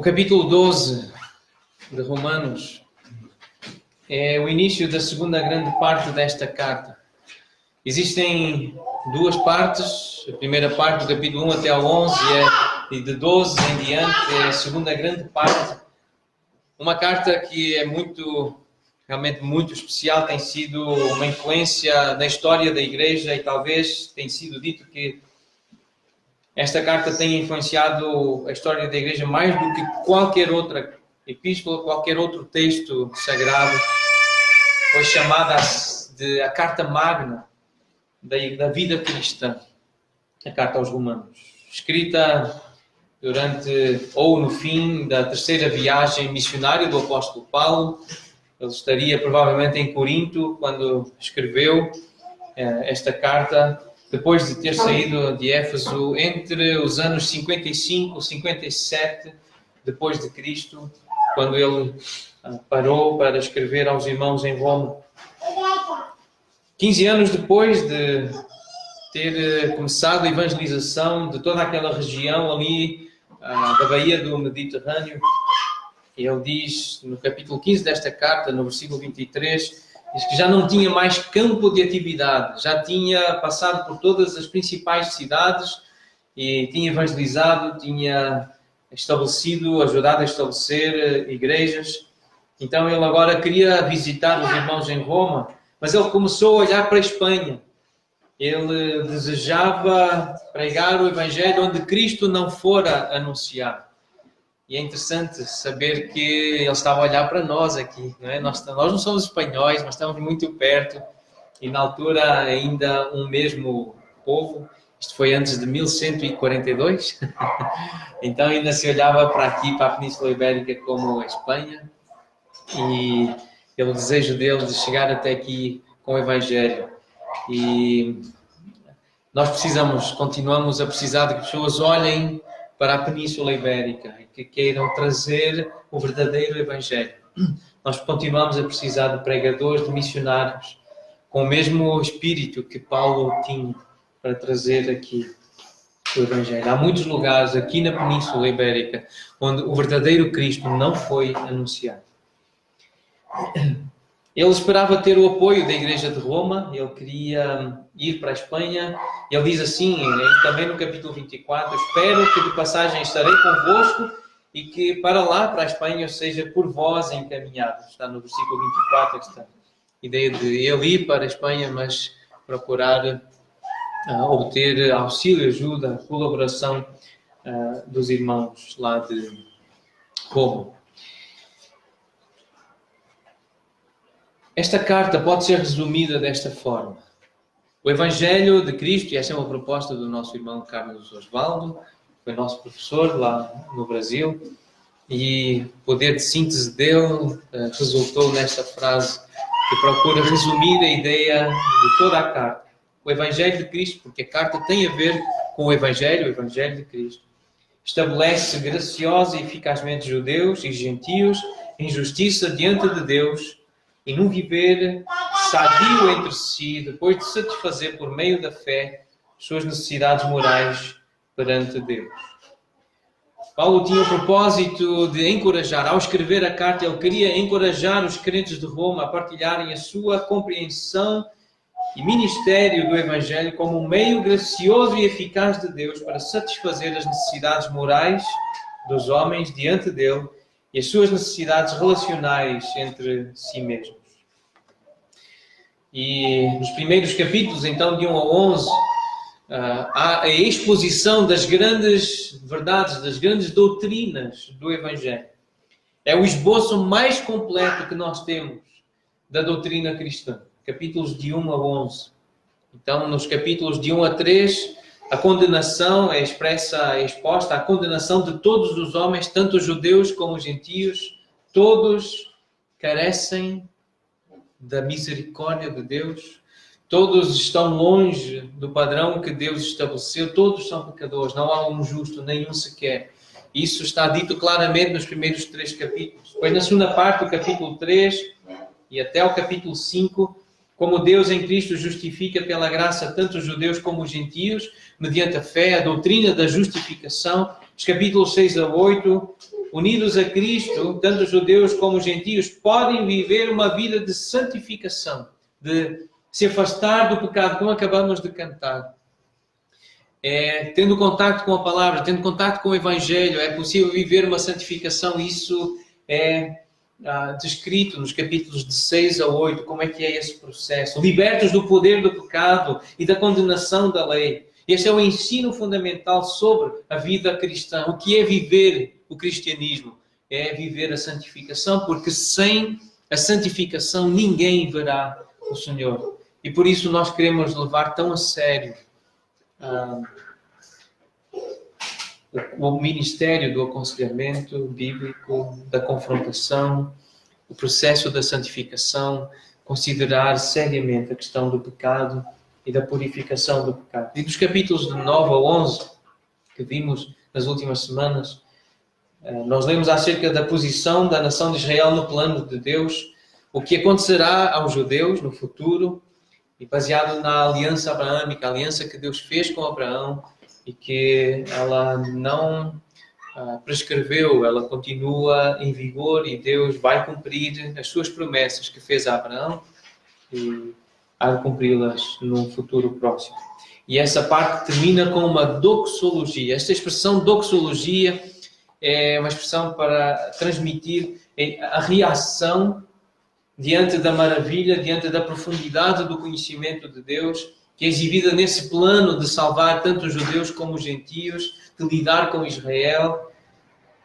O capítulo 12 de Romanos é o início da segunda grande parte desta carta. Existem duas partes. A primeira parte, do capítulo 1 até ao 11, e de 12 em diante é a segunda grande parte. Uma carta que é realmente muito especial, tem sido uma influência na história da Igreja e talvez tem sido dito que esta carta tem influenciado a história da Igreja mais do que qualquer outra epístola, qualquer outro texto sagrado. Foi chamada de a carta magna da vida cristã, a carta aos Romanos, escrita durante ou no fim da terceira viagem missionária do apóstolo Paulo. Ele estaria provavelmente em Corinto quando escreveu esta carta, depois de ter saído de Éfeso entre os anos 55 e 57 depois de Cristo, quando ele parou para escrever aos irmãos em Roma. 15 anos depois de ter começado a evangelização de toda aquela região ali da Baía do Mediterrâneo, ele diz no capítulo 15 desta carta, no versículo 23, diz que já não tinha mais campo de atividade, já tinha passado por todas as principais cidades e tinha evangelizado, tinha ajudado a estabelecer igrejas. Então ele agora queria visitar os irmãos em Roma, mas ele começou a olhar para a Espanha. Ele desejava pregar o Evangelho onde Cristo não fora anunciado. E é interessante saber que ele estava a olhar para nós aqui, não é? Nós não somos espanhóis, mas estamos muito perto. E na altura ainda um mesmo povo. Isto foi antes de 1142. Então ainda se olhava para aqui, para a Península Ibérica, como a Espanha. E o desejo dele de chegar até aqui com o Evangelho. E nós continuamos a precisar de que pessoas olhem para a Península Ibérica e que queiram trazer o verdadeiro Evangelho. Nós continuamos a precisar de pregadores, de missionários, com o mesmo espírito que Paulo tinha para trazer aqui o Evangelho. Há muitos lugares aqui na Península Ibérica onde o verdadeiro Cristo não foi anunciado. Ele esperava ter o apoio da Igreja de Roma, ele queria ir para a Espanha. Ele diz assim, também no capítulo 24, espero que de passagem estarei convosco e que para lá, para a Espanha, eu seja por vós encaminhado. Está no versículo 24 esta ideia de ele ir para a Espanha, mas procurar obter auxílio, ajuda, colaboração dos irmãos lá de Roma. Esta carta pode ser resumida desta forma. O Evangelho de Cristo, e esta é uma proposta do nosso irmão Carlos Osvaldo, foi nosso professor lá no Brasil, e o poder de síntese dele resultou nesta frase que procura resumir a ideia de toda a carta. O Evangelho de Cristo, porque a carta tem a ver com o Evangelho de Cristo, estabelece graciosa e eficazmente judeus e gentios em justiça diante de Deus, e num viver sadio entre si, depois de satisfazer por meio da fé suas necessidades morais perante Deus. Paulo tinha o propósito de encorajar, ao escrever a carta, ele queria encorajar os crentes de Roma a partilharem a sua compreensão e ministério do Evangelho como um meio gracioso e eficaz de Deus para satisfazer as necessidades morais dos homens diante dele e as suas necessidades relacionais entre si mesmos. E nos primeiros capítulos, então, de 1 a 11, há a exposição das grandes verdades, das grandes doutrinas do Evangelho. É o esboço mais completo que nós temos da doutrina cristã. Capítulos de 1 a 11. Então, nos capítulos de 1 a 3, a condenação é exposta, a condenação de todos os homens, tanto os judeus como os gentios, todos carecem da misericórdia de Deus, todos estão longe do padrão que Deus estabeleceu, todos são pecadores, não há um justo, nenhum sequer. Isso está dito claramente nos primeiros 3 capítulos. Depois, na segunda parte do capítulo 3 e até o capítulo 5, como Deus em Cristo justifica pela graça tanto os judeus como os gentios, mediante a fé, a doutrina da justificação. Os capítulos 6 a 8 unidos a Cristo, tanto os judeus como os gentios, podem viver uma vida de santificação, de se afastar do pecado, como acabamos de cantar. Tendo contato com a palavra, tendo contato com o Evangelho, é possível viver uma santificação. Isso é descrito nos capítulos de 6 a 8, como é que é esse processo. Libertos do poder do pecado e da condenação da lei. Este é o ensino fundamental sobre a vida cristã. O que é viver o cristianismo? É viver a santificação, porque sem a santificação ninguém verá o Senhor. E por isso nós queremos levar tão a sério o ministério do aconselhamento bíblico, da confrontação, o processo da santificação, considerar seriamente a questão do pecado e da purificação do pecado. E dos capítulos de 9 a 11, que vimos nas últimas semanas, nós lemos acerca da posição da nação de Israel no plano de Deus, o que acontecerá aos judeus no futuro, e baseado na aliança abraâmica, a aliança que Deus fez com Abraão, e que ela não prescreveu, ela continua em vigor e Deus vai cumprir as suas promessas que fez a Abraão e há de cumpri-las num futuro próximo. E essa parte termina com uma doxologia. Esta expressão doxologia é uma expressão para transmitir a reação diante da maravilha, diante da profundidade do conhecimento de Deus, que é exibida nesse plano de salvar tanto os judeus como os gentios, de lidar com Israel.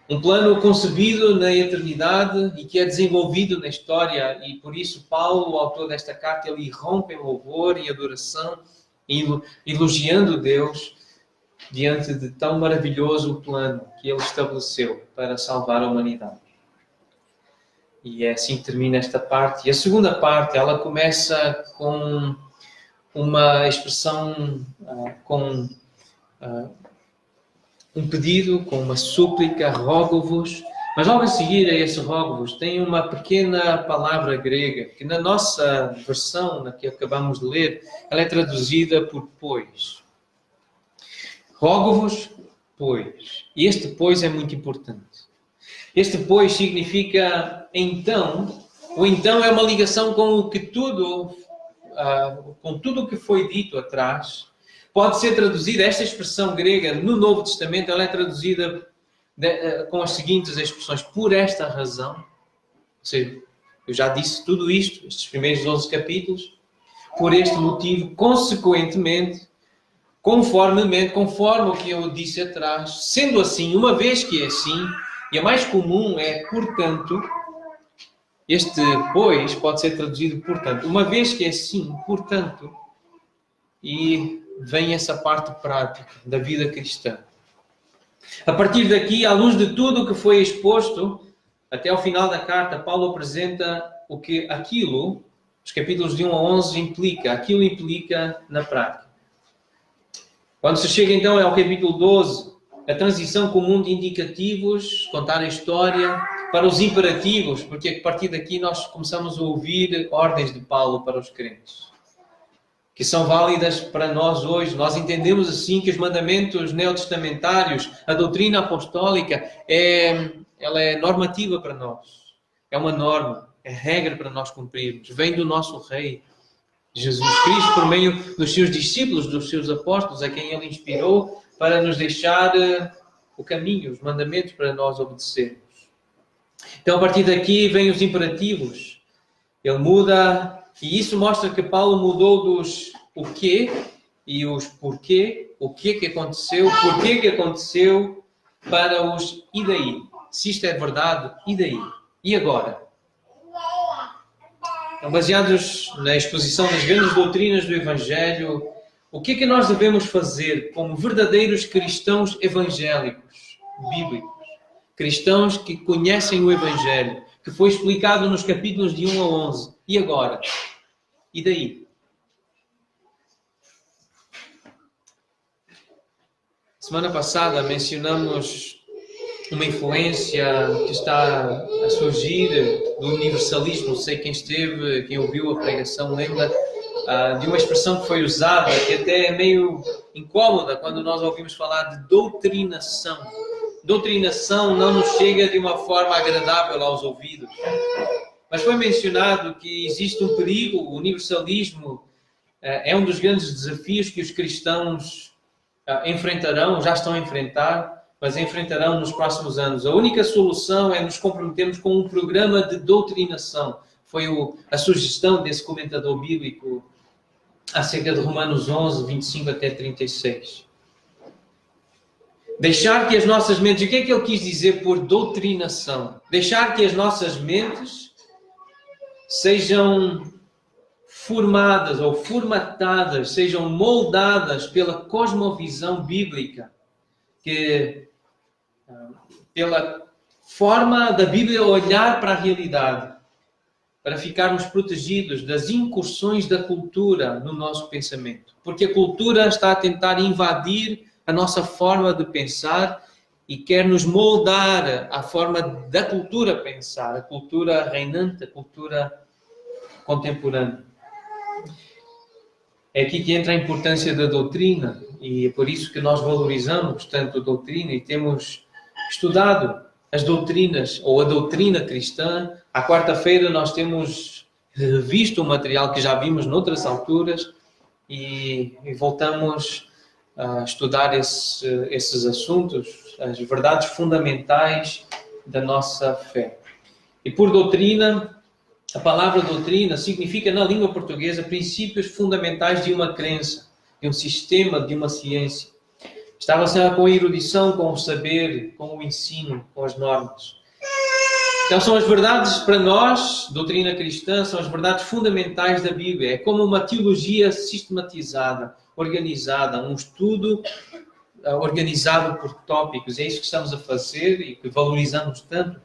Um plano concebido na eternidade e que é desenvolvido na história. E por isso Paulo, o autor desta carta, ele irrompe em louvor e adoração, elogiando Deus diante de tão maravilhoso plano que ele estabeleceu para salvar a humanidade. E é assim que termina esta parte. E a segunda parte, ela começa com uma expressão, com um pedido, com uma súplica, rogo-vos. Mas logo a seguir a esse rogo-vos tem uma pequena palavra grega, que na nossa versão, na que acabamos de ler, ela é traduzida por pois. Rogo-vos, pois. E este pois é muito importante. Este pois significa então. O então é uma ligação com o que tudo, com tudo o que foi dito atrás. Pode ser traduzida, esta expressão grega no Novo Testamento, ela é traduzida com as seguintes expressões: por esta razão. Ou seja, eu já disse tudo isto, estes primeiros 11 capítulos, por este motivo, consequentemente, conforme o que eu disse atrás, sendo assim, uma vez que é assim, e a mais comum é portanto. Este pois pode ser traduzido portanto. Uma vez que é assim, portanto, e vem essa parte prática da vida cristã. A partir daqui, à luz de tudo o que foi exposto, até ao final da carta, Paulo apresenta o que aquilo, os capítulos de 1 a 11, implica. Aquilo implica na prática. Quando se chega então ao capítulo 12, a transição comum de indicativos, contar a história, para os imperativos, porque a partir daqui nós começamos a ouvir ordens de Paulo para os crentes, que são válidas para nós hoje. Nós entendemos assim que os mandamentos neotestamentários, a doutrina apostólica, ela é normativa para nós. É uma norma, é regra para nós cumprirmos. Vem do nosso Rei, Jesus Cristo, por meio dos seus discípulos, dos seus apóstolos, a quem Ele inspirou para nos deixar o caminho, os mandamentos para nós obedecermos. Então, a partir daqui, vêm os imperativos. Ele muda, e isso mostra que Paulo mudou dos o quê e os porquê, o que aconteceu, porquê que aconteceu, para os e daí. Se isto é verdade, e daí? E agora? Então, baseados na exposição das grandes doutrinas do Evangelho, o que é que nós devemos fazer como verdadeiros cristãos evangélicos, bíblicos? Cristãos que conhecem o Evangelho, que foi explicado nos capítulos de 1 a 11. E agora? E daí? Semana passada mencionamos uma influência que está a surgir do universalismo. Não sei quem esteve, quem ouviu a pregação, lembra de uma expressão que foi usada, que até é meio incómoda quando nós ouvimos falar de doutrinação. doutrinação não nos chega de uma forma agradável aos ouvidos. Mas foi mencionado que existe um perigo, o universalismo é um dos grandes desafios que os cristãos enfrentarão, já estão a enfrentar, mas enfrentarão nos próximos anos. A única solução é nos comprometermos com um programa de doutrinação. Foi a sugestão desse comentador bíblico acerca de Romanos 11, 25 até 36. Deixar que as nossas mentes... O que é que ele quis dizer por doutrinação? Deixar que as nossas mentes sejam formadas ou formatadas, sejam moldadas pela cosmovisão bíblica, pela forma da Bíblia olhar para a realidade, para ficarmos protegidos das incursões da cultura no nosso pensamento. Porque a cultura está a tentar invadir a nossa forma de pensar e quer nos moldar à forma da cultura pensar, a cultura reinante, a cultura contemporânea. É aqui que entra a importância da doutrina e é por isso que nós valorizamos tanto a doutrina e temos estudado as doutrinas ou a doutrina cristã. À quarta-feira nós temos revisto o material que já vimos noutras alturas e voltamos a estudar esses assuntos, as verdades fundamentais da nossa fé. E por doutrina, a palavra doutrina significa na língua portuguesa princípios fundamentais de uma crença, de um sistema, de uma ciência. Está relacionado com a erudição, com o saber, com o ensino, com as normas. Então são as verdades para nós, doutrina cristã, são as verdades fundamentais da Bíblia. É como uma teologia sistematizada, organizada, um estudo organizado por tópicos. É isso que estamos a fazer e que valorizamos tanto.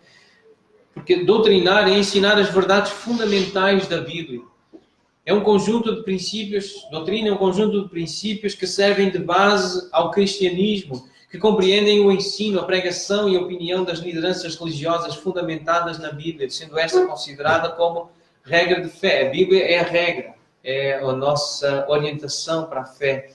Porque doutrinar é ensinar as verdades fundamentais da Bíblia. É um conjunto de princípios, doutrina é um conjunto de princípios que servem de base ao cristianismo, que compreendem o ensino, a pregação e a opinião das lideranças religiosas fundamentadas na Bíblia, sendo esta considerada como regra de fé. A Bíblia é a regra, é a nossa orientação para a fé.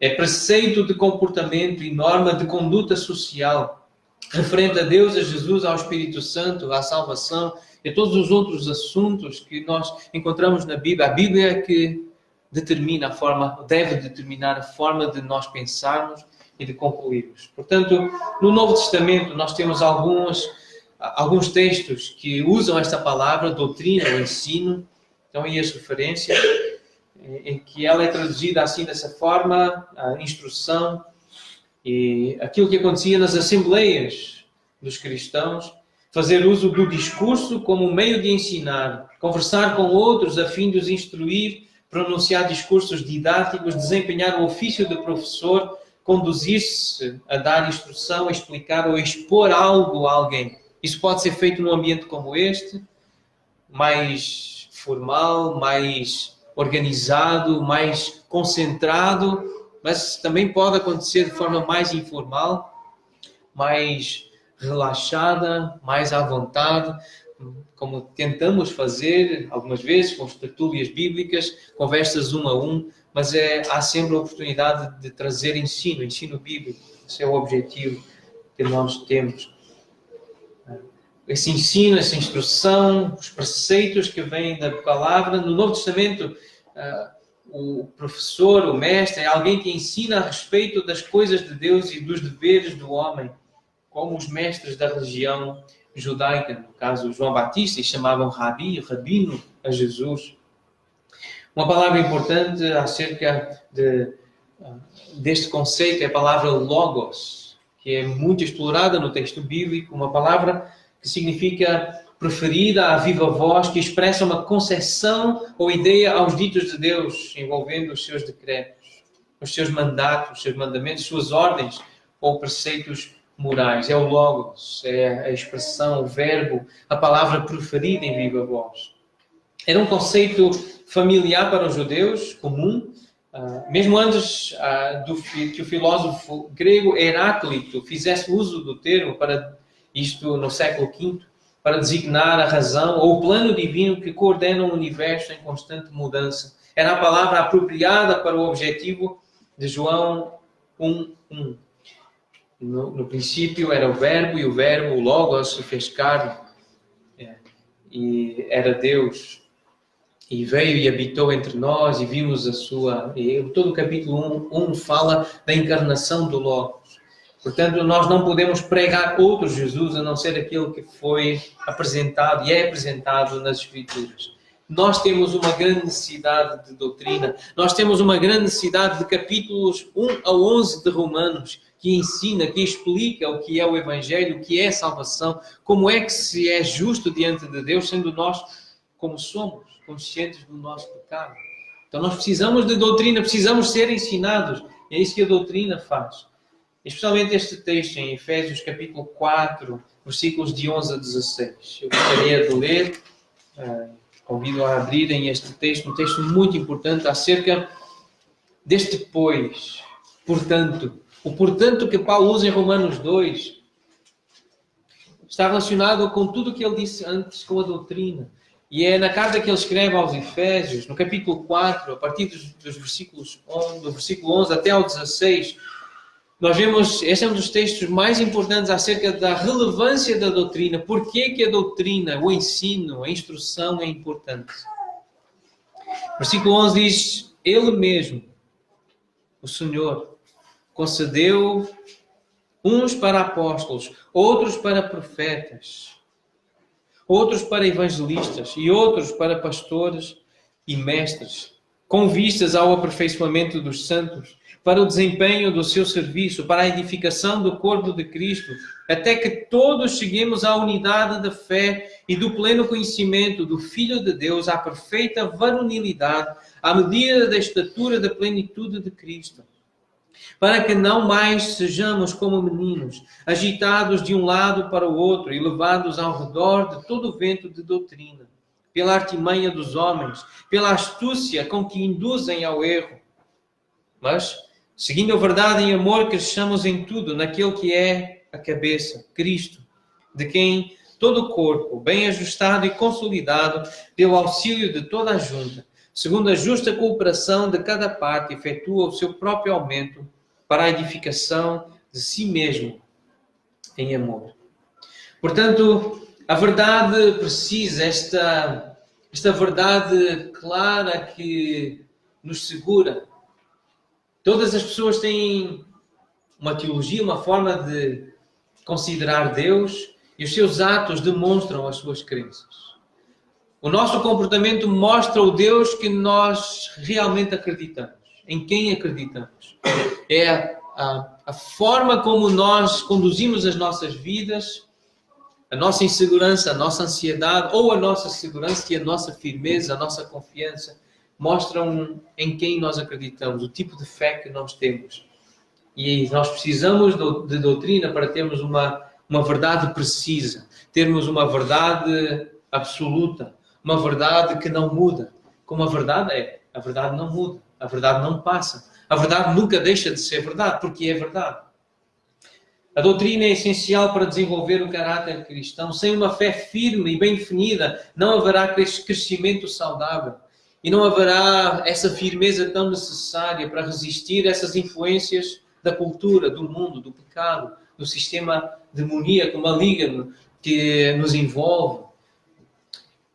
É preceito de comportamento e norma de conduta social, referente a Deus, a Jesus, ao Espírito Santo, à salvação e a todos os outros assuntos que nós encontramos na Bíblia. A Bíblia é que determina a forma, deve determinar a forma de nós pensarmos e de concluirmos. Portanto, no Novo Testamento nós temos alguns textos que usam esta palavra, doutrina, ou ensino, então aí as referências, em que ela é traduzida assim dessa forma, a instrução, e aquilo que acontecia nas assembleias dos cristãos, fazer uso do discurso como um meio de ensinar, conversar com outros a fim de os instruir, pronunciar discursos didáticos, desempenhar o ofício de professor, conduzir-se a dar instrução, a explicar ou a expor algo a alguém. Isso pode ser feito num ambiente como este, mais formal, mais organizado, mais concentrado, mas também pode acontecer de forma mais informal, mais relaxada, mais à vontade, como tentamos fazer algumas vezes com as tertúlias bíblicas, conversas 1 a 1, mas há sempre a oportunidade de trazer ensino bíblico. Esse é o objetivo que nós temos. Esse ensino, essa instrução, os preceitos que vêm da palavra. No Novo Testamento, o professor, o mestre, é alguém que ensina a respeito das coisas de Deus e dos deveres do homem, como os mestres da religião judaica, no caso João Batista, e chamavam rabino a Jesus. Uma palavra importante acerca deste conceito é a palavra logos, que é muito explorada no texto bíblico, uma palavra que significa preferida à viva voz, que expressa uma concepção ou ideia aos ditos de Deus, envolvendo os seus decretos, os seus mandatos, os seus mandamentos, suas ordens ou preceitos morais. É o logos, é a expressão, o verbo, a palavra preferida em viva voz. Era um conceito familiar para os judeus, comum, mesmo antes que o filósofo grego Heráclito fizesse uso do termo para isto no século V, para designar a razão ou o plano divino que coordena o universo em constante mudança. Era a palavra apropriada para o objetivo de João 1:1. No princípio era o Verbo, e o Verbo, o Logos, se fez carne. E era Deus. E veio e habitou entre nós, e vimos a sua... E todo o capítulo 1 fala da encarnação do Logos. Portanto, nós não podemos pregar outro Jesus a não ser aquele que foi apresentado e é apresentado nas Escrituras. Nós temos uma grande necessidade de doutrina. Nós temos uma grande necessidade de capítulos 1 a 11 de Romanos, que ensina, que explica o que é o Evangelho, o que é a salvação, como é que se é justo diante de Deus, sendo nós como somos, conscientes do nosso pecado. Então nós precisamos de doutrina, precisamos ser ensinados. É isso que a doutrina faz. Especialmente este texto em Efésios capítulo 4, versículos de 11 a 16. Eu gostaria de ler, convido a abrirem este texto, um texto muito importante acerca deste pois, portanto. O portanto que Paulo usa em Romanos 2 está relacionado com tudo o que ele disse antes com a doutrina. E é na carta que ele escreve aos Efésios, no capítulo 4, a partir dos versículos 11, do versículo 11 até ao 16, nós vemos, este é um dos textos mais importantes acerca da relevância da doutrina. Por que a doutrina, o ensino, a instrução é importante? Versículo 11 diz, Ele mesmo, o Senhor, concedeu uns para apóstolos, outros para profetas, outros para evangelistas e outros para pastores e mestres, com vistas ao aperfeiçoamento dos santos, para o desempenho do seu serviço, para a edificação do corpo de Cristo, até que todos cheguemos à unidade da fé e do pleno conhecimento do Filho de Deus, à perfeita varonilidade, à medida da estatura da plenitude de Cristo, para que não mais sejamos como meninos, agitados de um lado para o outro e levados ao redor de todo o vento de doutrina, pela artimanha dos homens, pela astúcia com que induzem ao erro. Mas, seguindo a verdade em amor, cresçamos em tudo naquele que é a cabeça, Cristo, de quem todo o corpo, bem ajustado e consolidado, pelo auxílio de toda a junta, segundo a justa cooperação de cada parte, efetua o seu próprio aumento para a edificação de si mesmo em amor. Portanto, a verdade precisa, esta verdade clara que nos segura. Todas as pessoas têm uma teologia, uma forma de considerar Deus, e os seus atos demonstram as suas crenças. O nosso comportamento mostra o Deus que nós realmente acreditamos, em quem acreditamos. É a forma como nós conduzimos as nossas vidas, a nossa insegurança, a nossa ansiedade, ou a nossa segurança e a nossa firmeza, a nossa confiança, mostram em quem nós acreditamos, o tipo de fé que nós temos. E nós precisamos de doutrina para termos uma verdade precisa, termos uma verdade absoluta, uma verdade que não muda. Como a verdade não muda, a verdade não passa, a verdade nunca deixa de ser verdade, porque é verdade. A doutrina é essencial para desenvolver o caráter cristão. Sem uma fé firme e bem definida, não haverá crescimento saudável. E não haverá essa firmeza tão necessária para resistir a essas influências da cultura, do mundo, do pecado, do sistema demoníaco, maligno que nos envolve.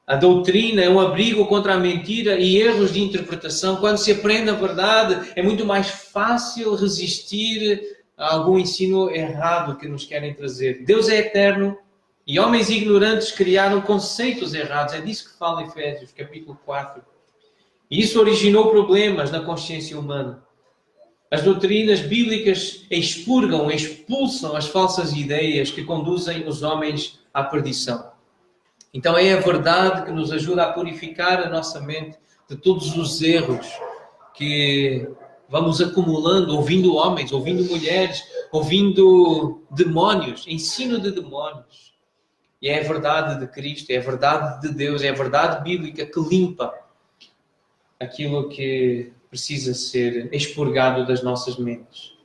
A doutrina é um abrigo contra a mentira e erros de interpretação. Quando se aprende a verdade, é muito mais fácil resistir a algum ensino errado que nos querem trazer. Deus é eterno e homens ignorantes criaram conceitos errados. É disso que fala Efésios, capítulo 4. E isso originou problemas na consciência humana. As doutrinas bíblicas expulsam as falsas ideias que conduzem os homens à perdição. Então é a verdade que nos ajuda a purificar a nossa mente de todos os erros que vamos acumulando, ouvindo homens, ouvindo mulheres, ouvindo demónios, ensino de demónios. E é a verdade de Cristo, é a verdade de Deus, é a verdade bíblica que limpa aquilo que precisa ser expurgado das nossas mentes.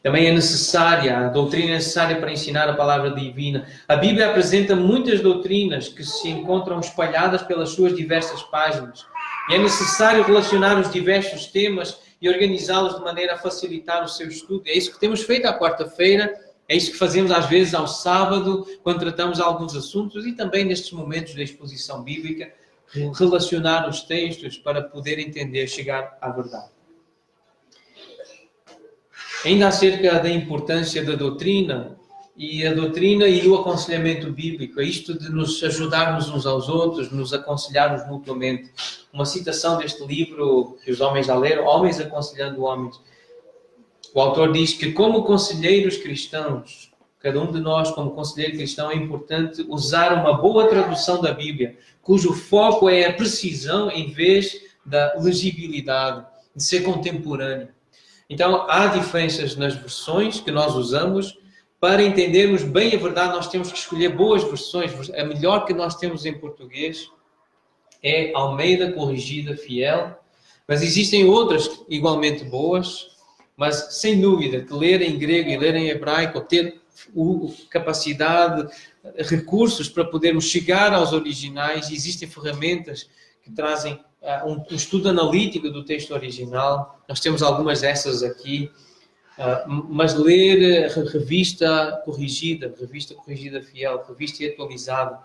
Também é necessária, a doutrina é necessária para ensinar a palavra divina. A Bíblia apresenta muitas doutrinas que se encontram espalhadas pelas suas diversas páginas. E é necessário relacionar os diversos temas e organizá-los de maneira a facilitar o seu estudo. É isso que temos feito à quarta-feira, é isso que fazemos às vezes ao sábado, quando tratamos alguns assuntos e também nestes momentos da exposição bíblica, relacionar os textos para poder entender, chegar à verdade. Ainda acerca da importância da doutrina e o aconselhamento bíblico, é isto de nos ajudarmos uns aos outros, nos aconselharmos mutuamente. Uma citação deste livro que os homens já leram, Homens Aconselhando Homens. O autor diz que, como conselheiros cristãos, cada um de nós, como conselheiro cristão, é importante usar uma boa tradução da Bíblia, cujo foco é a precisão em vez da legibilidade, de ser contemporâneo. Então, há diferenças nas versões que nós usamos. Para entendermos bem a verdade, nós temos que escolher boas versões. A melhor que nós temos em português é Almeida Corrigida Fiel, mas existem outras igualmente boas, mas sem dúvida que ler em grego e ler em hebraico, ter capacidade, recursos para podermos chegar aos originais, existem ferramentas que trazem um estudo analítico do texto original. Nós temos algumas dessas aqui, mas ler revista corrigida fiel, revista e atualizada,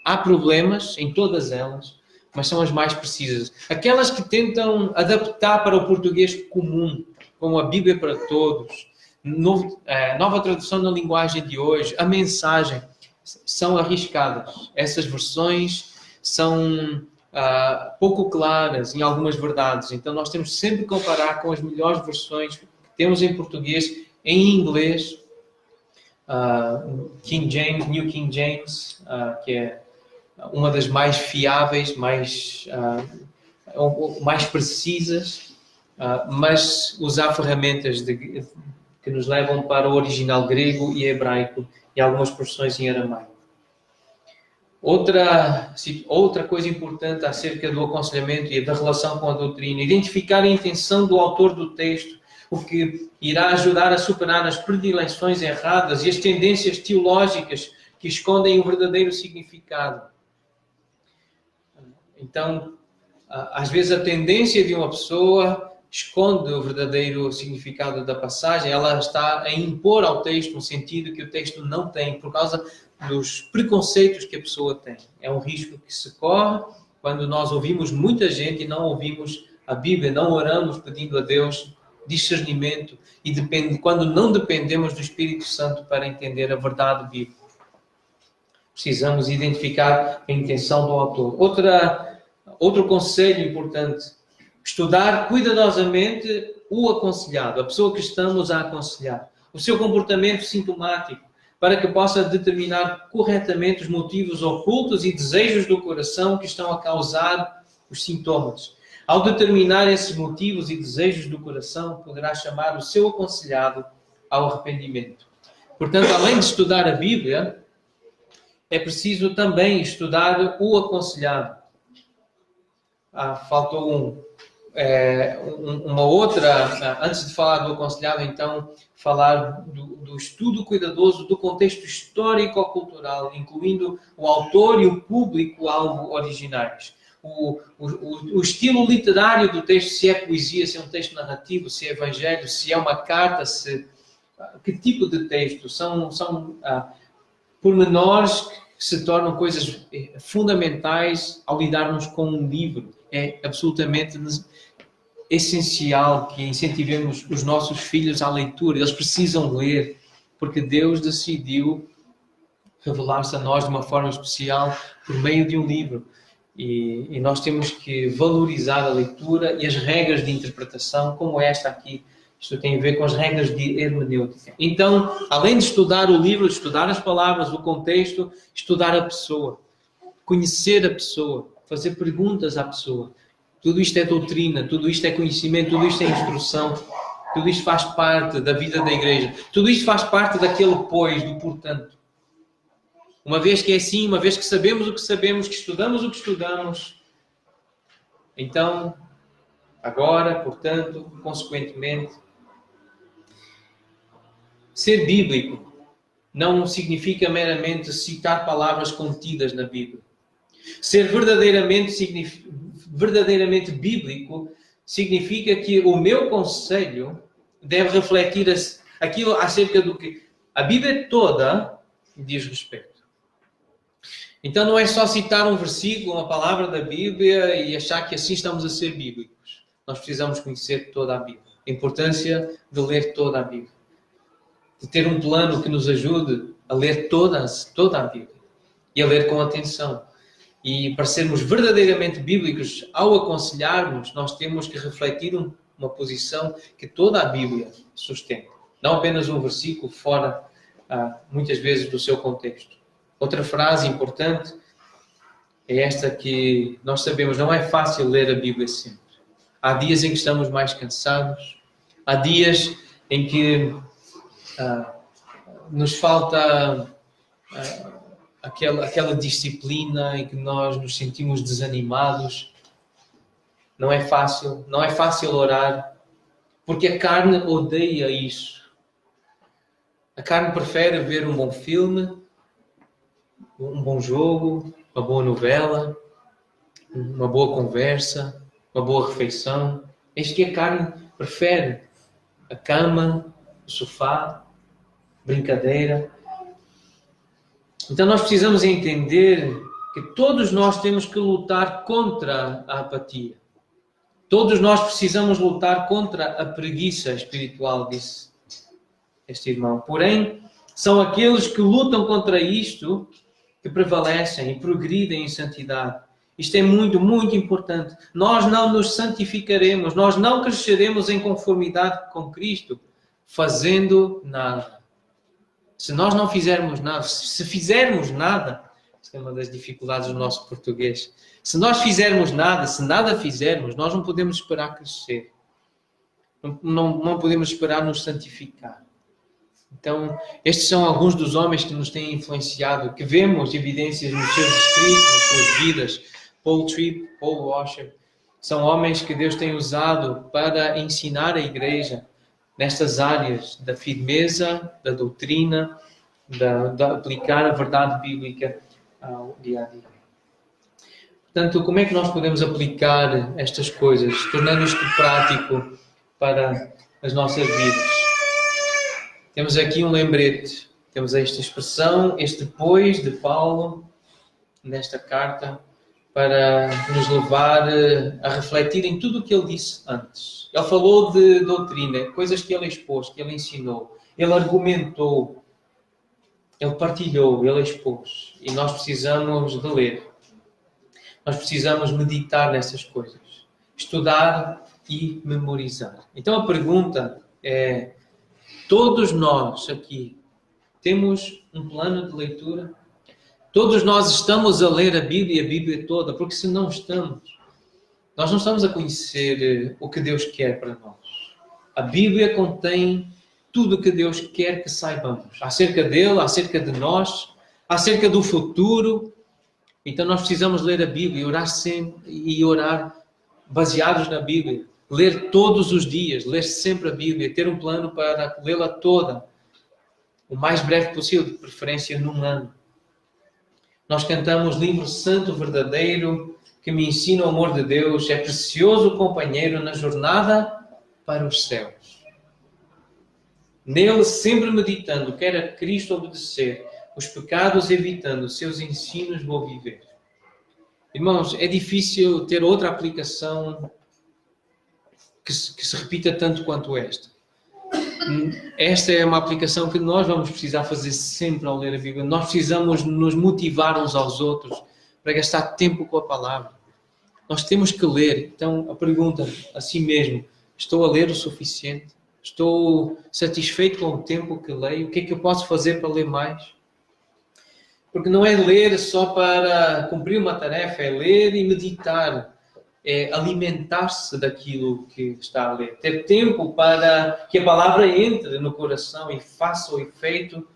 há problemas em todas elas, mas são as mais precisas. Aquelas que tentam adaptar para o português comum, como a Bíblia para Todos, nova tradução na linguagem de hoje, a mensagem, são arriscadas. Essas versões são pouco claras em algumas verdades. Então nós temos sempre que comparar com as melhores versões que temos em português, em inglês, King James, New King James, que é uma das mais fiáveis, mais precisas, mas usar ferramentas que nos levam para o original grego e hebraico e algumas porções em aramaico. Outra coisa importante acerca do aconselhamento e da relação com a doutrina, identificar a intenção do autor do texto, o que irá ajudar a superar as predileções erradas e as tendências teológicas que escondem o verdadeiro significado. Então, às vezes a tendência de uma pessoa esconde o verdadeiro significado da passagem, ela está a impor ao texto um sentido que o texto não tem, por causa dos preconceitos que a pessoa tem. É um risco que se corre quando nós ouvimos muita gente e não ouvimos a Bíblia, não oramos pedindo a Deus discernimento e quando não dependemos do Espírito Santo para entender a verdade bíblica. Precisamos identificar a intenção do autor. Outro conselho importante: estudar cuidadosamente o aconselhado, a pessoa que estamos a aconselhar, o seu comportamento sintomático, para que possa determinar corretamente os motivos ocultos e desejos do coração que estão a causar os sintomas. Ao determinar esses motivos e desejos do coração, poderá chamar o seu aconselhado ao arrependimento. Portanto, além de estudar a Bíblia, é preciso também estudar o aconselhado. Faltou uma outra, antes de falar do aconselhado, então, falar do estudo cuidadoso do contexto histórico-cultural, incluindo o autor e o público-alvo originais. O estilo literário do texto, se é poesia, se é um texto narrativo, se é evangelho, se é uma carta, que tipo de texto? São pormenores que se tornam coisas fundamentais ao lidarmos com um livro. É absolutamente essencial que incentivemos os nossos filhos à leitura. Eles precisam ler, porque Deus decidiu revelar-se a nós de uma forma especial por meio de um livro. E nós temos que valorizar a leitura e as regras de interpretação, como esta aqui. Isto tem a ver com as regras de hermenêutica. Então, além de estudar o livro, de estudar as palavras, o contexto, estudar a pessoa, conhecer a pessoa, fazer perguntas à pessoa. Tudo isto é doutrina, tudo isto é conhecimento, tudo isto é instrução, tudo isto faz parte da vida da igreja. Tudo isto faz parte daquele pois, do portanto. Uma vez que é assim, uma vez que sabemos o que sabemos, que estudamos o que estudamos, então, agora, portanto, consequentemente, ser bíblico não significa meramente citar palavras contidas na Bíblia. Ser verdadeiramente bíblico significa que o meu conselho deve refletir aquilo acerca do que a Bíblia toda diz respeito. Então não é só citar um versículo, uma palavra da Bíblia e achar que assim estamos a ser bíblicos. Nós precisamos conhecer toda a Bíblia. A importância de ler toda a Bíblia. De ter um plano que nos ajude a ler toda a Bíblia. E a ler com atenção. E para sermos verdadeiramente bíblicos, ao aconselharmos, nós temos que refletir uma posição que toda a Bíblia sustenta. Não apenas um versículo fora, muitas vezes, do seu contexto. Outra frase importante é esta que nós sabemos, não é fácil ler a Bíblia sempre. Há dias em que estamos mais cansados, há dias em que nos falta aquela disciplina em que nós nos sentimos desanimados. Não é fácil orar, porque a carne odeia isso. A carne prefere ver um bom filme, um bom jogo, uma boa novela, uma boa conversa, uma boa refeição. Eis que a carne prefere a cama, o sofá, brincadeira. Então nós precisamos entender que todos nós temos que lutar contra a apatia. Todos nós precisamos lutar contra a preguiça espiritual, disse este irmão. Porém, são aqueles que lutam contra isto que prevalecem e progridem em santidade. Isto é muito, muito importante. Nós não nos santificaremos, nós não cresceremos em conformidade com Cristo fazendo nada. Se nós não fizermos nada, se fizermos nada, esta é uma das dificuldades do nosso português. Se nós fizermos nada, se nada fizermos, nós não podemos esperar crescer. Não podemos esperar nos santificar. Então, estes são alguns dos homens que nos têm influenciado, que vemos evidências nos seus escritos, nas suas vidas. Paul Tripp, Paul Washer, são homens que Deus tem usado para ensinar a igreja nestas áreas da firmeza, da doutrina, de aplicar a verdade bíblica ao dia a dia. Portanto, como é que nós podemos aplicar estas coisas, tornando isto prático para as nossas vidas? Temos aqui um lembrete, temos esta expressão, este depois de Paulo, nesta carta, para nos levar a refletir em tudo o que ele disse antes. Ele falou de doutrina, coisas que ele expôs, que ele ensinou, ele argumentou, ele partilhou, ele expôs. E nós precisamos de ler. Nós precisamos meditar nessas coisas, estudar e memorizar. Então a pergunta é: todos nós aqui temos um plano de leitura? Todos nós estamos a ler a Bíblia toda, porque se não estamos, nós não estamos a conhecer o que Deus quer para nós. A Bíblia contém tudo o que Deus quer que saibamos, acerca dele, acerca de nós, acerca do futuro. Então nós precisamos ler a Bíblia, orar sempre e orar baseados na Bíblia. Ler todos os dias, ler sempre a Bíblia, ter um plano para lê-la toda, o mais breve possível, de preferência num ano. Nós cantamos livro santo verdadeiro, que me ensina o amor de Deus, é precioso companheiro na jornada para os céus. Nele sempre meditando, quer a Cristo obedecer, os pecados evitando, seus ensinos vou viver. Irmãos, é difícil ter outra aplicação que se repita tanto quanto esta. Esta é uma aplicação que nós vamos precisar fazer sempre ao ler a Bíblia. Nós precisamos nos motivar uns aos outros para gastar tempo com a palavra. Nós temos que ler. Então, a pergunta a si mesmo: estou a ler o suficiente? Estou satisfeito com o tempo que leio? O que é que eu posso fazer para ler mais? Porque não é ler só para cumprir uma tarefa, é ler e meditar. É alimentar-se daquilo que está a ler. Ter tempo para que a palavra entre no coração e faça o efeito.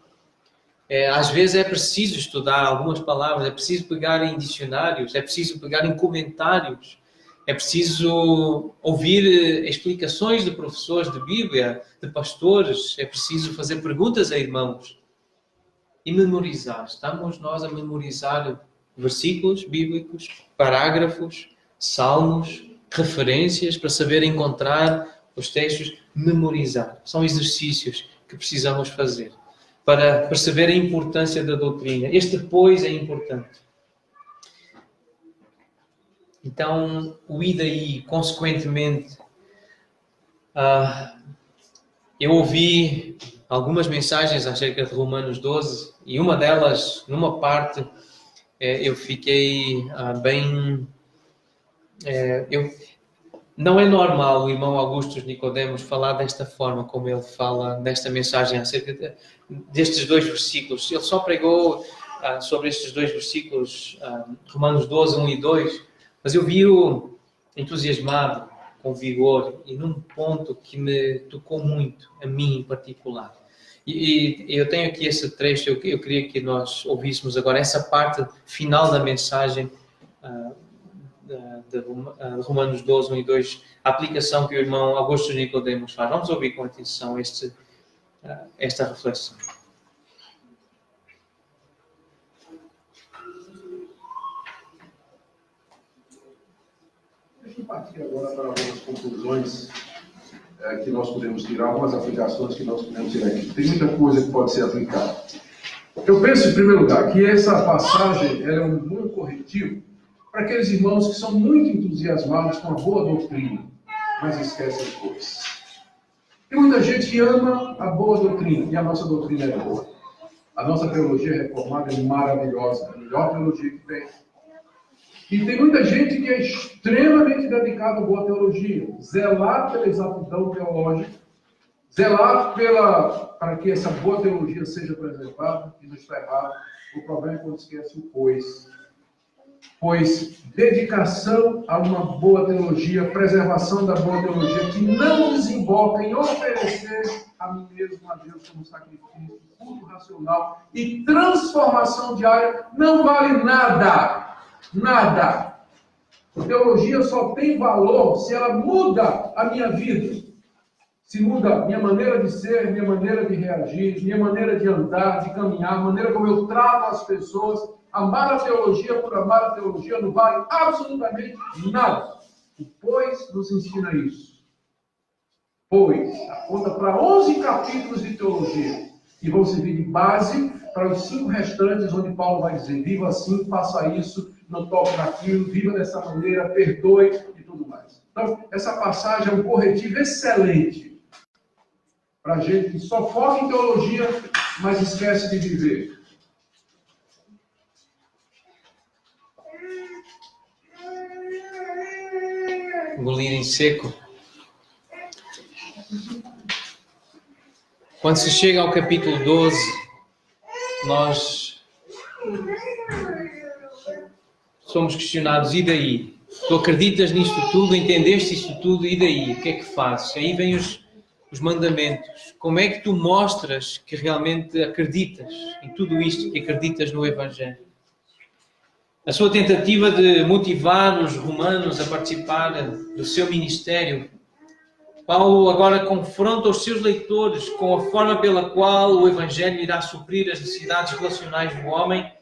Às vezes é preciso estudar algumas palavras, é preciso pegar em dicionários, é preciso pegar em comentários, é preciso ouvir explicações de professores de Bíblia, de pastores, é preciso fazer perguntas a irmãos e memorizar. Estamos nós a memorizar versículos bíblicos, parágrafos, salmos, referências, para saber encontrar os textos, memorizar. São exercícios que precisamos fazer para perceber a importância da doutrina. Este depois é importante. Então, o e daí, consequentemente, eu ouvi algumas mensagens acerca de Romanos 12 e uma delas, numa parte, eu fiquei bem... Não é normal o irmão Augusto Nicodemos falar desta forma como ele fala nesta mensagem acerca destes dois versículos. Ele só pregou sobre estes dois versículos, Romanos 12, 1 e 2, mas eu vi-o entusiasmado, com vigor, e num ponto que me tocou muito, a mim em particular. E eu tenho aqui esse trecho, eu queria que nós ouvíssemos agora essa parte final da mensagem de Romanos 12, 1 e 2, a aplicação que o irmão Augusto Nicodemos faz. Vamos ouvir com atenção esta reflexão. Deixa eu partir agora para algumas conclusões que nós podemos tirar, algumas aplicações que nós podemos tirar aqui. Tem muita coisa que pode ser aplicada. Eu penso, em primeiro lugar, que essa passagem ela é um bom corretivo para aqueles irmãos que são muito entusiasmados com a boa doutrina, mas esquecem coisas. Tem muita gente que ama a boa doutrina, e a nossa doutrina é boa. A nossa teologia reformada é maravilhosa, a melhor teologia que tem. E tem muita gente que é extremamente dedicada à boa teologia, zelar pela exatidão teológica, zelar para que essa boa teologia seja preservada, e não está errado. O problema é quando esquece o pois dedicação a uma boa teologia, preservação da boa teologia, que não desemboca em oferecer a mim mesmo a Deus como sacrifício, culto racional e transformação diária, não vale nada. Nada. A teologia só tem valor se ela muda a minha vida. Se muda minha maneira de ser, minha maneira de reagir, minha maneira de andar, de caminhar, a maneira como eu trato as pessoas. Amar a teologia por amar a teologia não vale absolutamente nada. O pois nos ensina isso. Pois, aponta para 11 capítulos de teologia, que vão servir de base para os 5 restantes, onde Paulo vai dizer, viva assim, faça isso, não toque naquilo, viva dessa maneira, perdoe e tudo mais. Então, essa passagem é um corretivo excelente para a gente que só foca em teologia, mas esquece de viver. Engolir em seco. Quando se chega ao capítulo 12, nós somos questionados, e daí? Tu acreditas nisto tudo, entendeste isto tudo, e daí? O que é que fazes? Aí vêm os mandamentos. Como é que tu mostras que realmente acreditas em tudo isto, que acreditas no Evangelho? A sua tentativa de motivar os romanos a participar do seu ministério, Paulo agora confronta os seus leitores com a forma pela qual o Evangelho irá suprir as necessidades relacionais do homem,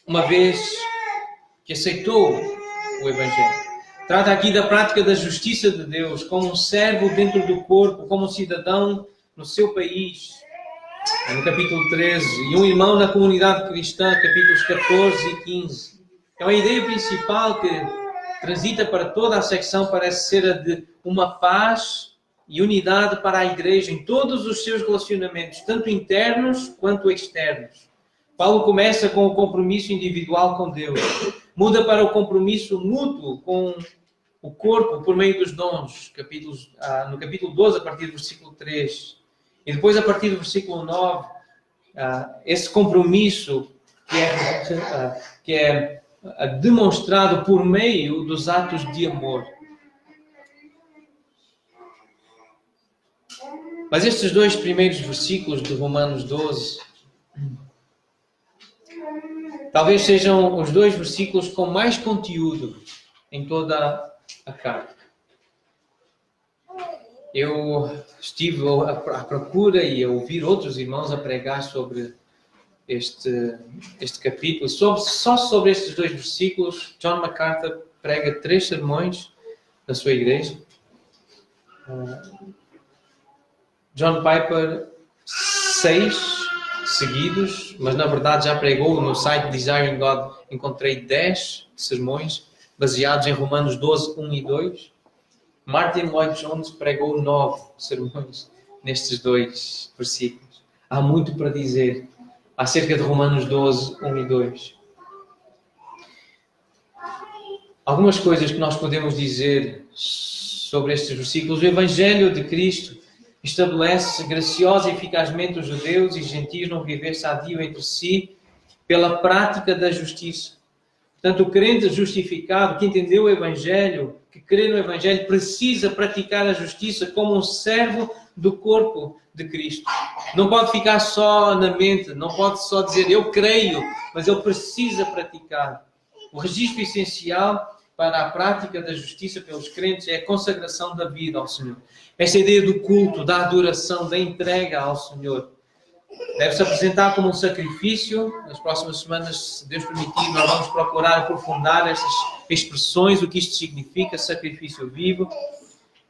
uma vez que aceitou o Evangelho. Trata aqui da prática da justiça de Deus, como um servo dentro do corpo, como um cidadão no seu país, no capítulo 13, e um irmão na comunidade cristã, capítulos 14 e 15. Então a ideia principal que transita para toda a secção parece ser a de uma paz e unidade para a igreja em todos os seus relacionamentos, tanto internos quanto externos. Paulo começa com o compromisso individual com Deus, muda para o compromisso mútuo com o corpo por meio dos dons, no capítulo 12, a partir do versículo 3. E depois, a partir do versículo 9, esse compromisso que é demonstrado por meio dos atos de amor. Mas estes 2 primeiros versículos de Romanos 12 talvez sejam os 2 versículos com mais conteúdo em toda a carta. Eu estive à procura e a ouvir outros irmãos a pregar sobre este capítulo. Só sobre estes 2 versículos, John MacArthur prega 3 sermões da sua igreja. John Piper, 6 seguidos, mas na verdade já pregou no site Desiring God, encontrei 10 sermões baseados em Romanos 12, 1 e 2. Martin Lloyd-Jones pregou 9 sermões nestes 2 versículos. Há muito para dizer acerca de Romanos 12, 1 e 2. Algumas coisas que nós podemos dizer sobre estes versículos. O Evangelho de Cristo estabelece graciosa e eficazmente os judeus e gentios num viver sadio entre si pela prática da justiça. Portanto, o crente justificado, que entendeu o Evangelho, que crê no Evangelho, precisa praticar a justiça como um servo do corpo de Cristo. Não pode ficar só na mente, não pode só dizer eu creio, mas ele precisa praticar. O registro essencial para a prática da justiça pelos crentes é a consagração da vida ao Senhor. Esta ideia do culto, da adoração, da entrega ao Senhor. Deve-se apresentar como um sacrifício. Nas próximas semanas, se Deus permitir, nós vamos procurar aprofundar estas expressões, o que isto significa, sacrifício vivo.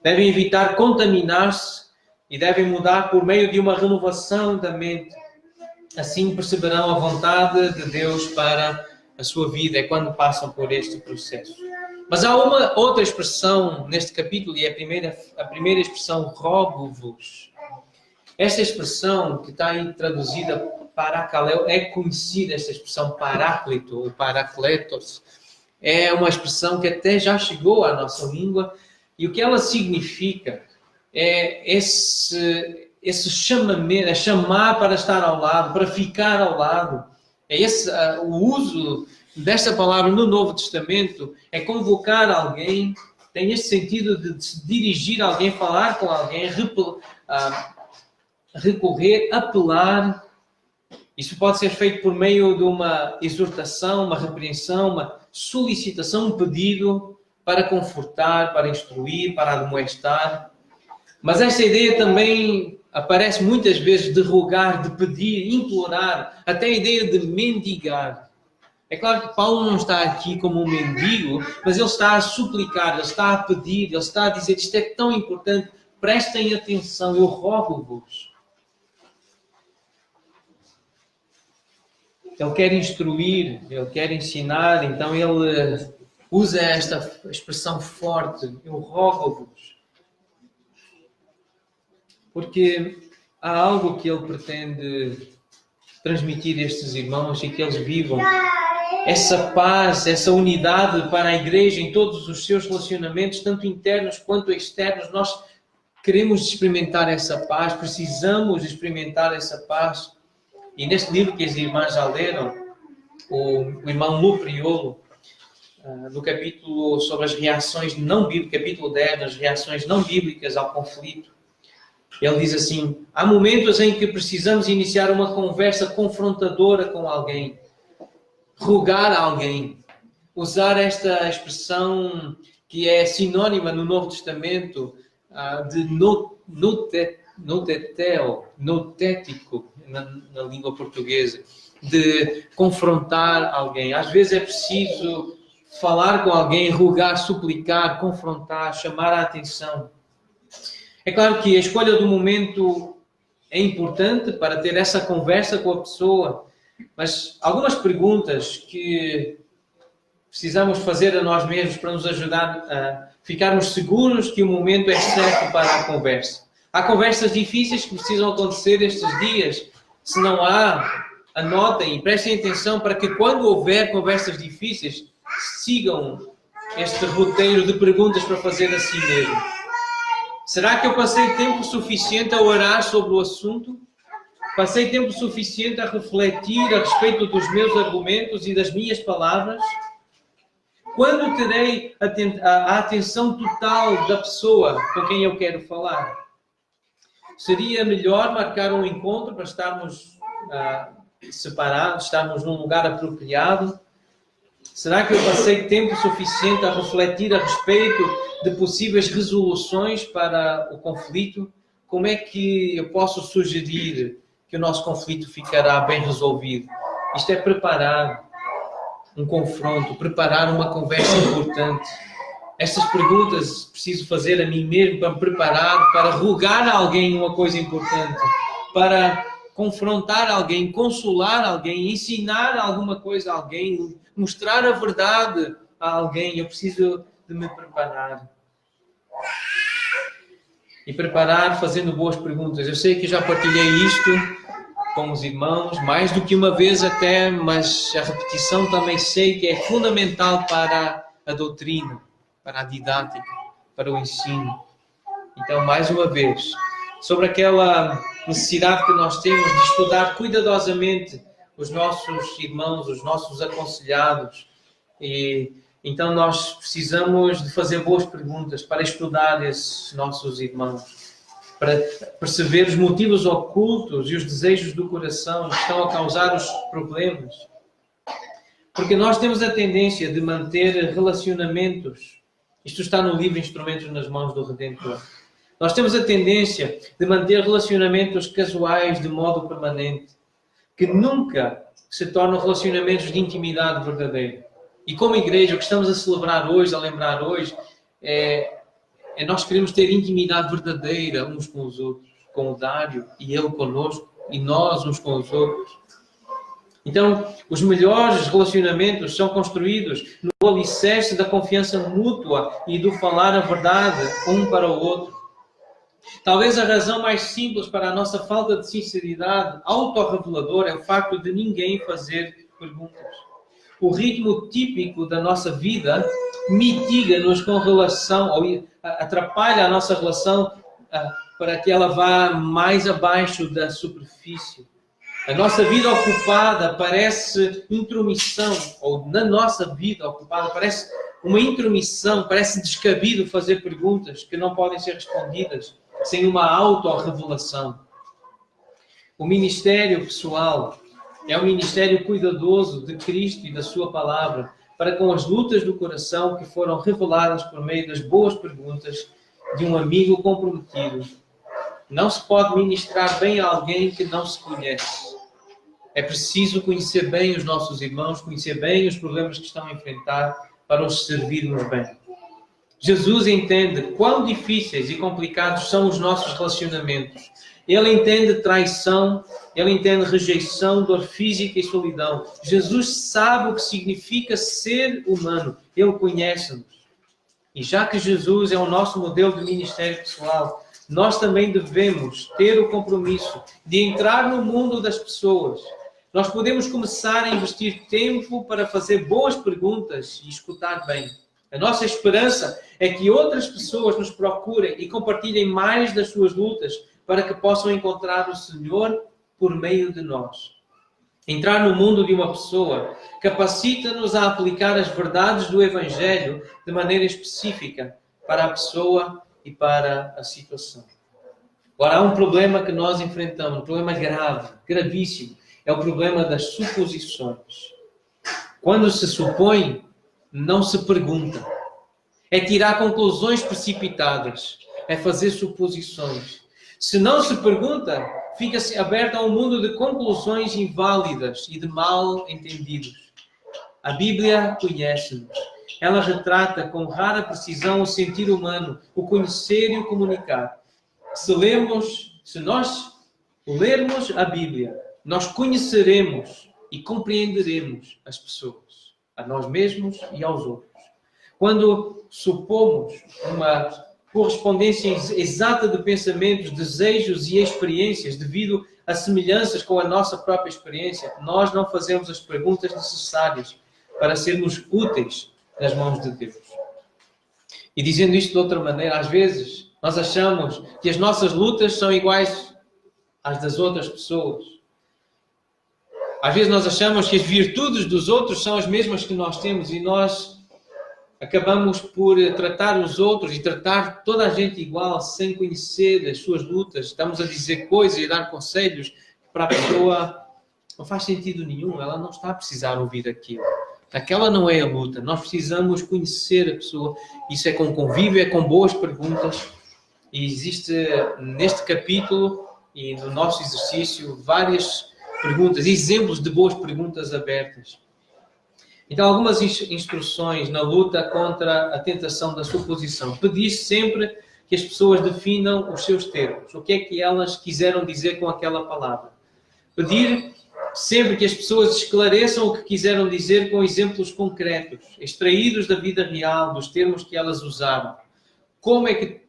Devem evitar contaminar-se e devem mudar por meio de uma renovação da mente. Assim perceberão a vontade de Deus para a sua vida, é quando passam por este processo. Mas há uma outra expressão neste capítulo, e é a primeira expressão, rogo-vos. Esta expressão, que está aí traduzida parakaleo, é conhecida, esta expressão paráclito, ou paracletos. É uma expressão que até já chegou à nossa língua, e o que ela significa é esse chamamento, é chamar para estar ao lado, para ficar ao lado. É esse o uso desta palavra no Novo Testamento, é convocar alguém, tem este sentido de se dirigir a alguém, falar com alguém, recorrer, apelar. Isso pode ser feito por meio de uma exortação, uma repreensão, uma solicitação, um pedido para confortar, para instruir, para admoestar. Mas esta ideia também aparece muitas vezes de rogar, de pedir, implorar, até a ideia de mendigar. É claro que Paulo não está aqui como um mendigo, mas ele está a suplicar, ele está a pedir, ele está a dizer, isto é tão importante, prestem atenção, eu rogo-vos. Ele quer instruir, ele quer ensinar, então ele usa esta expressão forte, eu rogo-vos. Porque há algo que ele pretende transmitir a estes irmãos e que eles vivam. Essa paz, essa unidade para a igreja em todos os seus relacionamentos, tanto internos quanto externos. Nós queremos experimentar essa paz, precisamos experimentar essa paz. E neste livro que as irmãs já leram, o irmão Lu Priolo, no capítulo sobre as reações não bíblicas, capítulo 10, as reações não bíblicas ao conflito, ele diz assim, há momentos em que precisamos iniciar uma conversa confrontadora com alguém, rogar a alguém, usar esta expressão que é sinônima no Novo Testamento de notético, na língua portuguesa, de confrontar alguém. Às vezes é preciso falar com alguém, rogar, suplicar, confrontar, chamar a atenção. É claro que a escolha do momento é importante para ter essa conversa com a pessoa, mas algumas perguntas que precisamos fazer a nós mesmos para nos ajudar a ficarmos seguros que o momento é certo para a conversa. Há conversas difíceis que precisam acontecer estes dias. Se não há, anotem e prestem atenção para que quando houver conversas difíceis, sigam este roteiro de perguntas para fazer a si mesmo. Será que eu passei tempo suficiente a orar sobre o assunto? Passei tempo suficiente a refletir a respeito dos meus argumentos e das minhas palavras? Quando terei a atenção total da pessoa com quem eu quero falar? Seria melhor marcar um encontro para estarmos separados, estarmos num lugar apropriado? Será que eu passei tempo suficiente a refletir a respeito de possíveis resoluções para o conflito? Como é que eu posso sugerir que o nosso conflito ficará bem resolvido? Isto é preparar um confronto, preparar uma conversa importante. estas perguntas preciso fazer a mim mesmo para me preparar, para rogar a alguém uma coisa importante, para confrontar alguém, consolar alguém, ensinar alguma coisa a alguém, mostrar a verdade a alguém. Eu preciso de me preparar. E preparar fazendo boas perguntas. Eu sei que já partilhei isto com os irmãos, mais do que uma vez até, mas a repetição também sei que é fundamental para a doutrina, para a didática, para o ensino. Então, mais uma vez, sobre aquela necessidade que nós temos de estudar cuidadosamente os nossos irmãos, os nossos aconselhados. E então nós precisamos de fazer boas perguntas para estudar esses nossos irmãos, para perceber os motivos ocultos e os desejos do coração que estão a causar os problemas. Porque nós temos a tendência de manter relacionamentos. Isto está no livro Instrumentos nas Mãos do Redentor. Nós temos a tendência de manter relacionamentos casuais de modo permanente, que nunca se tornam relacionamentos de intimidade verdadeira. E como igreja, o que estamos a celebrar hoje, a lembrar hoje, nós queremos ter intimidade verdadeira uns com os outros, com o Dário e ele conosco, e nós uns com os outros. Então, os melhores relacionamentos são construídos no alicerce da confiança mútua e do falar a verdade um para o outro. Talvez a razão mais simples para a nossa falta de sinceridade autorreveladora é o facto de ninguém fazer perguntas. O ritmo típico da nossa vida mitiga-nos com relação, ou atrapalha a nossa relação para que ela vá mais abaixo da superfície. A nossa vida ocupada parece intromissão, ou na nossa vida ocupada parece uma intromissão, parece descabido fazer perguntas que não podem ser respondidas sem uma autorrevelação. O ministério pessoal é um ministério cuidadoso de Cristo e da sua palavra para com as lutas do coração que foram reveladas por meio das boas perguntas de um amigo comprometido. Não se pode ministrar bem a alguém que não se conhece. É preciso conhecer bem os nossos irmãos, conhecer bem os problemas que estão a enfrentar para os servirmos bem. Jesus entende quão difíceis e complicados são os nossos relacionamentos. Ele entende traição, ele entende rejeição, dor física e solidão. Jesus sabe o que significa ser humano. Ele conhece-nos. E já que Jesus é o nosso modelo de ministério pessoal, nós também devemos ter o compromisso de entrar no mundo das pessoas. Nós podemos começar a investir tempo para fazer boas perguntas e escutar bem. A nossa esperança é que outras pessoas nos procurem e compartilhem mais das suas lutas para que possam encontrar o Senhor por meio de nós. Entrar no mundo de uma pessoa capacita-nos a aplicar as verdades do Evangelho de maneira específica para a pessoa e para a situação. Agora, há um problema que nós enfrentamos, um problema grave, gravíssimo, é o problema das suposições. Quando se supõe, não se pergunta. É tirar conclusões precipitadas. É fazer suposições. Se não se pergunta, fica-se aberto a um mundo de conclusões inválidas e de mal entendidos. A Bíblia conhece-nos. Ela retrata com rara precisão o sentir humano, o conhecer e o comunicar. Se nós lermos a Bíblia, nós conheceremos e compreenderemos as pessoas, a nós mesmos e aos outros. Quando supomos uma correspondência exata de pensamentos, desejos e experiências devido a semelhanças com a nossa própria experiência, nós não fazemos as perguntas necessárias para sermos úteis nas mãos de Deus. E dizendo isto de outra maneira, às vezes nós achamos que as nossas lutas são iguais às das outras pessoas. Às vezes nós achamos que as virtudes dos outros são as mesmas que nós temos e nós acabamos por tratar os outros e tratar toda a gente igual, sem conhecer as suas lutas. Estamos a dizer coisas e a dar conselhos que para a pessoa não faz sentido nenhum. Ela não está a precisar ouvir aquilo. Aquela não é a luta. Nós precisamos conhecer a pessoa. Isso é com convívio, é com boas perguntas. E existe neste capítulo e no nosso exercício várias perguntas, exemplos de boas perguntas abertas. Então, algumas instruções na luta contra a tentação da suposição. Pedir sempre que as pessoas definam os seus termos. O que é que elas quiseram dizer com aquela palavra? Pedir sempre que as pessoas esclareçam o que quiseram dizer com exemplos concretos, extraídos da vida real, dos termos que elas usaram. Como é que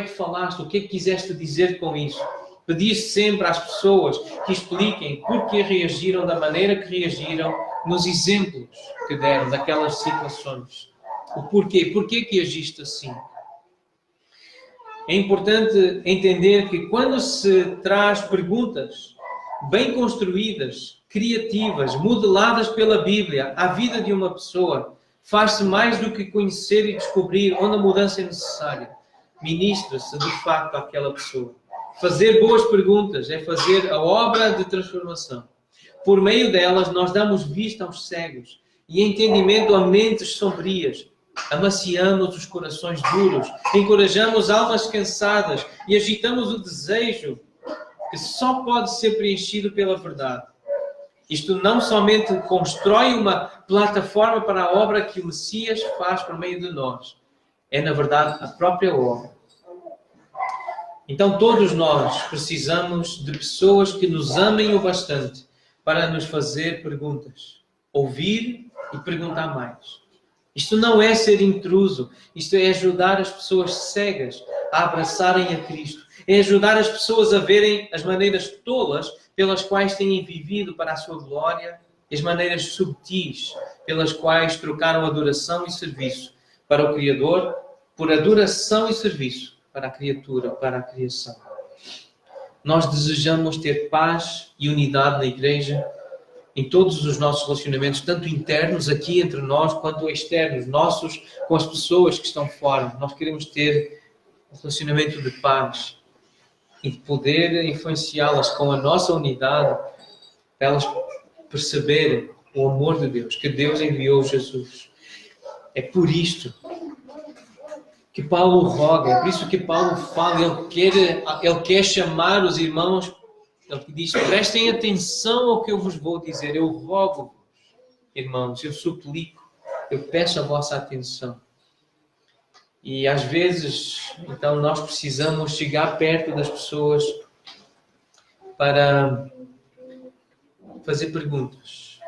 falaste? O que é que quiseste dizer com isso? Pedir sempre às pessoas que expliquem por que reagiram da maneira que reagiram nos exemplos que deram daquelas situações. O porquê? Porquê que agiste assim? É importante entender que quando se traz perguntas bem construídas, criativas, modeladas pela Bíblia à vida de uma pessoa, faz-se mais do que conhecer e descobrir onde a mudança é necessária. Ministra-se de facto àquela pessoa. Fazer boas perguntas é fazer a obra de transformação. Por meio delas, nós damos vista aos cegos e entendimento a mentes sombrias. Amaciamos os corações duros, encorajamos almas cansadas e agitamos o desejo que só pode ser preenchido pela verdade. Isto não somente constrói uma plataforma para a obra que o Messias faz por meio de nós, é na verdade a própria obra. Então todos nós precisamos de pessoas que nos amem o bastante para nos fazer perguntas, ouvir e perguntar mais. Isto não é ser intruso, isto é ajudar as pessoas cegas a abraçarem a Cristo. É ajudar as pessoas a verem as maneiras tolas pelas quais têm vivido para a sua glória e as maneiras subtis pelas quais trocaram adoração e serviço para o Criador por adoração e serviço para a criatura, para a criação. Nós desejamos ter paz e unidade na igreja em todos os nossos relacionamentos, tanto internos aqui entre nós, quanto externos, nossos com as pessoas que estão fora. Nós queremos ter um relacionamento de paz e de poder influenciá-las com a nossa unidade, para elas perceberem o amor de Deus, que Deus enviou Jesus. É por isto que Paulo roga, é por isso que Paulo fala, ele quer chamar os irmãos, ele diz, prestem atenção ao que eu vos vou dizer, eu rogo-vos, irmãos, eu suplico, eu peço a vossa atenção. E às vezes, então, nós precisamos chegar perto das pessoas para fazer perguntas.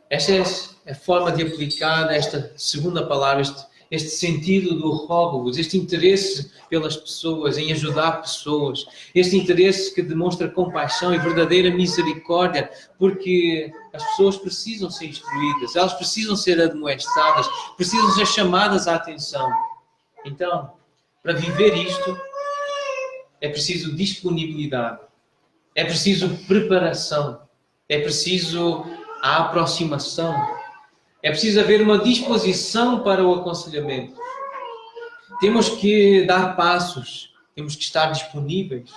Esta é a forma de aplicar esta segunda palavra, este sentido do rogo-vos, este interesse pelas pessoas, em ajudar pessoas, este interesse que demonstra compaixão e verdadeira misericórdia, porque as pessoas precisam ser instruídas, elas precisam ser admoestadas, precisam ser chamadas à atenção. Então, para viver isto, é preciso disponibilidade, é preciso preparação, é preciso a aproximação, é preciso haver uma disposição para o aconselhamento. Temos que dar passos, temos que estar disponíveis,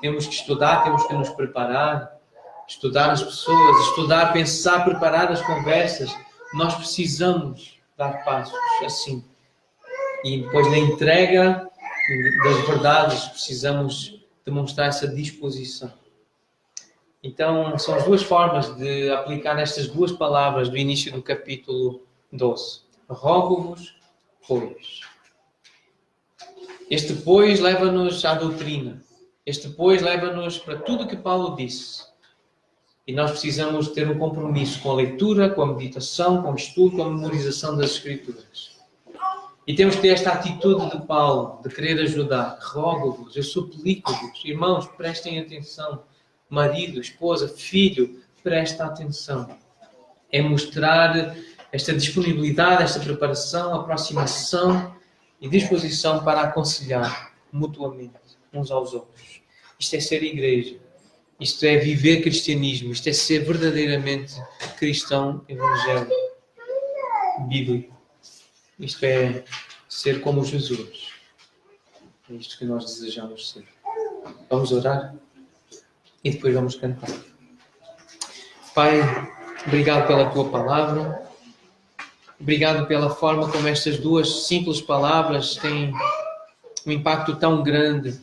temos que estudar, temos que nos preparar, estudar as pessoas, estudar, pensar, preparar as conversas. Nós precisamos dar passos assim. E depois na entrega das verdades precisamos demonstrar essa disposição. Então são as duas formas de aplicar estas duas palavras do início do capítulo 12. Rogo-vos, pois. Este pois leva-nos à doutrina. Este pois leva-nos para tudo o que Paulo disse. E nós precisamos ter um compromisso com a leitura, com a meditação, com o estudo, com a memorização das Escrituras. E temos que ter esta atitude de Paulo, de querer ajudar. Rogo-vos, eu suplico-vos. Irmãos, prestem atenção. Marido, esposa, filho, presta atenção. É mostrar esta disponibilidade, esta preparação, aproximação e disposição para aconselhar mutuamente uns aos outros. Isto é ser igreja. Isto é viver cristianismo. Isto é ser verdadeiramente cristão evangélico, bíblico. Isto é ser como Jesus. É isto que nós desejamos ser. Vamos orar? E depois vamos cantar. Pai, obrigado pela Tua palavra. Obrigado pela forma como estas duas simples palavras têm um impacto tão grande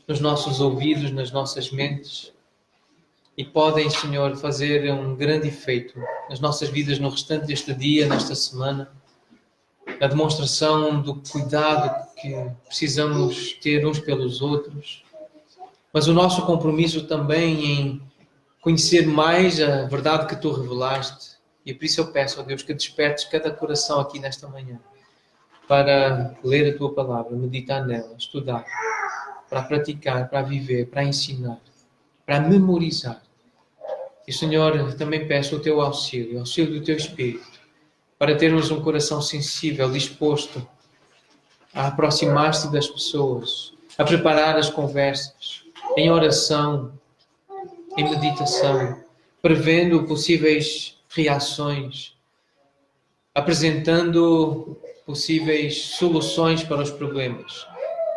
nos nossos ouvidos, nas nossas mentes. e podem, Senhor, fazer um grande efeito nas nossas vidas no restante deste dia, nesta semana. A demonstração do cuidado que precisamos ter uns pelos outros, mas o nosso compromisso também em conhecer mais a verdade que Tu revelaste. E por isso eu peço, ó Deus, que despertes cada coração aqui nesta manhã para ler a Tua palavra, meditar nela, estudar, para praticar, para viver, para ensinar, para memorizar. E, Senhor, também peço o Teu auxílio, o auxílio do Teu Espírito, para termos um coração sensível, disposto a aproximar-se das pessoas, a preparar as conversas, em oração, em meditação, prevendo possíveis reações, apresentando possíveis soluções para os problemas.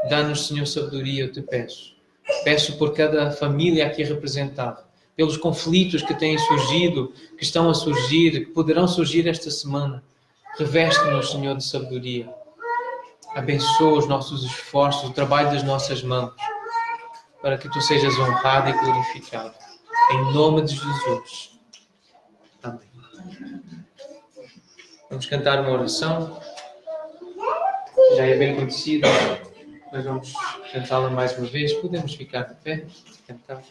Dá-nos, Senhor, sabedoria, eu te peço. Peço por cada família aqui representada, pelos conflitos que têm surgido, que estão a surgir, que poderão surgir esta semana. Reveste-nos, Senhor, de sabedoria. Abençoa os nossos esforços, o trabalho das nossas mãos, para que Tu sejas honrado e glorificado. Em nome de Jesus. Amém. Vamos cantar uma oração. Já é bem conhecida, mas vamos cantá-la mais uma vez. Podemos ficar de pé e cantar.